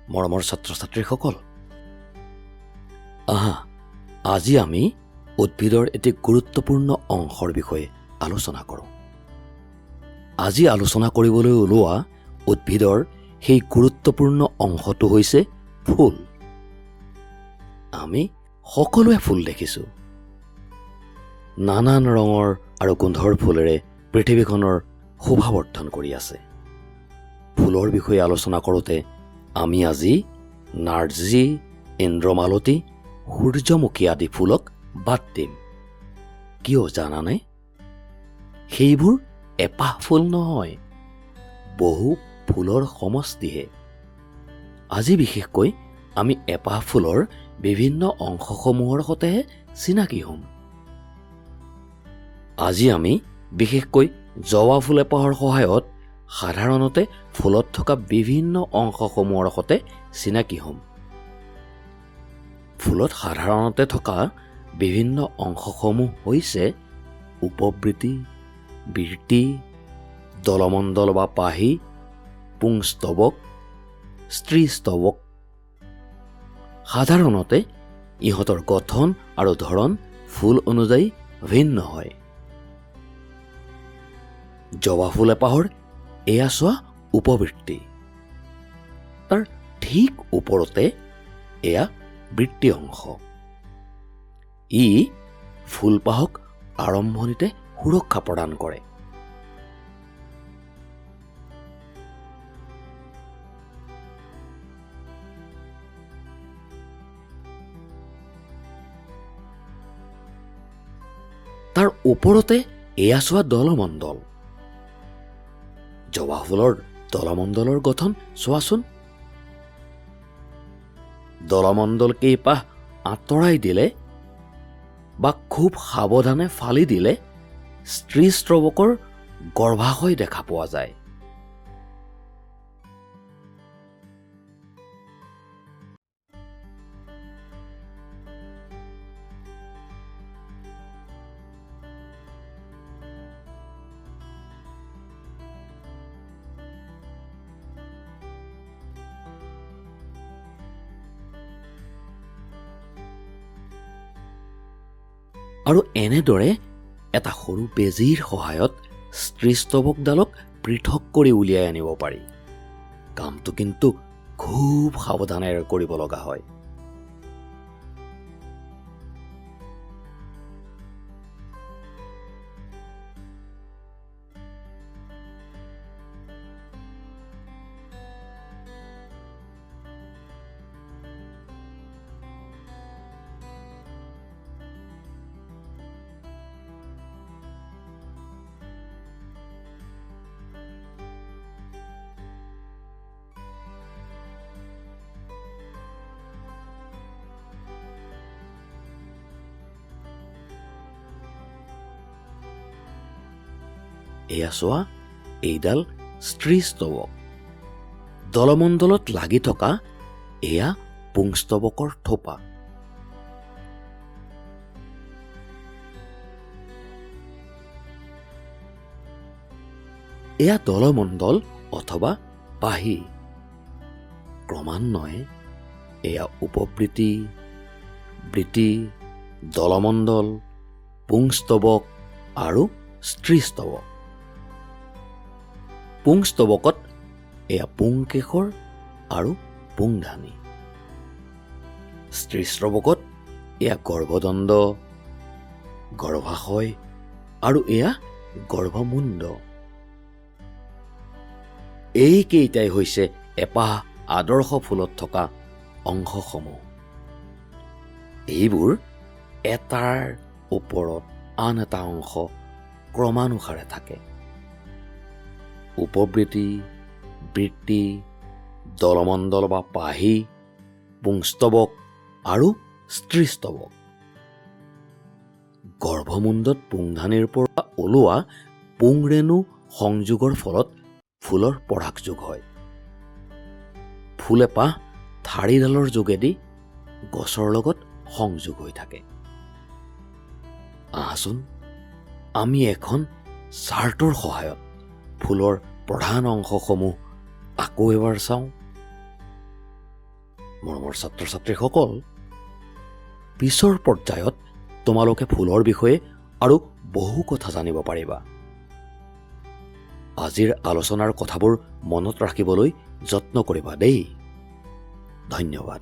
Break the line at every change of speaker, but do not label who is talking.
মৰমৰ ছাত্ৰ-ছাত্ৰীসকল, আজি আমি উদ্ভিদৰ এটি গুৰুত্বপূৰ্ণ অংশৰ বিষয়ে আলোচনা কৰোঁ। আজি আলোচনা কৰিবলৈ ওলোৱা উদ্ভিদৰ সেই গুৰুত্বপূৰ্ণ অংশটো হৈছে ফুল। আমি সকলোৱে ফুল দেখিছোঁ। নানান ৰঙৰ আৰু গোন্ধৰ ফুলেৰে পৃথিৱীখনৰ শোভাবৰ্ধন কৰি আছে। ফুলৰ বিষয়ে আলোচনা কৰোঁতে আমি আজি নাৰ্জী, ইন্দ্ৰমালতী, সূৰ্যমুখী আদি ফুলক বাদ দিম। কিয় জানানে? সেইবোৰ এপাহ ফুল নহয়, বহু ফুলৰ সমষ্টিহে। আজি বিশেষকৈ আমি এপাহ ফুলৰ বিভিন্ন অংশসমূহৰ সৈতেহে চিনাকি হ'ম। আজি আমি বিশেষকৈ জবা ফুল এপাহৰ সহায়ত সাধাৰণতে ফুলত থকা বিভিন্ন অংশসমূহৰ সৈতে চিনাকি হ'ম। ফুলত সাধাৰণতে থকা বিভিন্ন অংশসমূহ হৈছে উপবৃত্তি, বৃত্তি, দলমণ্ডল বা পাহি, পুংস্তবক, স্ত্ৰীস্তবক। সাধাৰণতে ইহঁতৰ গঠন আৰু ধৰণ ফুল অনুযায়ী ভিন্ন হয়। জবা ফুল এপাহৰ এয়া চোৱা উপবৃত্তি। তাৰ ঠিক ওপৰতে এয়া বৃত্তি অংশ। ই ফুলপাহক আৰম্ভণিতে সুৰক্ষা প্ৰদান কৰে। তাৰ ওপৰতে এয়া চোৱা দলমণ্ডল। জবা ফুলৰ দলমণ্ডলৰ গঠন চোৱাচোন। দলমণ্ডল কেইপাহ আঁতৰাই দিলে বা খুব সাৱধানে ফালি দিলে স্ত্ৰীস্ত্ৰবকৰ গৰ্ভাশয় দেখা পোৱা যায়। আৰু এনেদৰে এটা সৰু বেজীৰ সহায়ত স্ত্ৰীস্ত্ৰবকডালক পৃথক কৰি উলিয়াই আনিব পাৰি। কামটো কিন্তু খুব সাৱধানেৰে কৰিব লগা হয়। এয়া চোৱা, এইডাল স্ত্ৰীস্ত্ৰবক। দলমণ্ডলত লাগি থকা এয়া পুংস্তবকৰ থোপা। এয়া দলমণ্ডল অথবা পাহি। ক্ৰমান্বয়ে এয়া উপবৃত্তি, বৃত্তি, দলমণ্ডল, পুংস্তবক আৰু স্ত্ৰীস্ত্ৰবক। পুংস্তবকত এয়া পুংকেশৰ আৰু পুংধানী। স্ত্ৰীস্ত্ৰবকত এয়া গৰ্ভদণ্ড, গৰ্ভাশয় আৰু এয়া গৰ্ভমুণ্ড। এইকেইটাই হৈছে এপাহ আদৰ্শ ফুলত থকা অংশসমূহ। এইবোৰ এটাৰ ওপৰত আন এটা অংশ ক্ৰমানুসাৰে থাকে। উপবৃত্তি, বৃত্তি, দলমণ্ডল বা পাহি, পুংস্তবক আৰু স্ত্ৰীস্ত্ৰবক। গৰ্ভমুণ্ডত পুংধানীৰ পৰা ওলোৱা পুংৰেণু সংযোগৰ ফলত ফুলৰ পৰাগযোগ হয়। ফুল এপাহ ঠাৰিডালৰ যোগেদি গছৰ লগত সংযোগ হৈ থাকে। আহাচোন আমি এখন চাৰ্টৰ সহায়ত ফুলৰ প্ৰধান অংশসমূহ আকৌ এবাৰ চাওঁ। মৰমৰ ছাত্ৰ-ছাত্ৰীসকল, পিছৰ পৰ্যায়ত তোমালোকে ফুলৰ বিষয়ে আৰু বহু কথা জানিব পাৰিবা। আজিৰ আলোচনাৰ কথাবোৰ মনত ৰাখিবলৈ যত্ন কৰিবা দেই। ধন্যবাদ।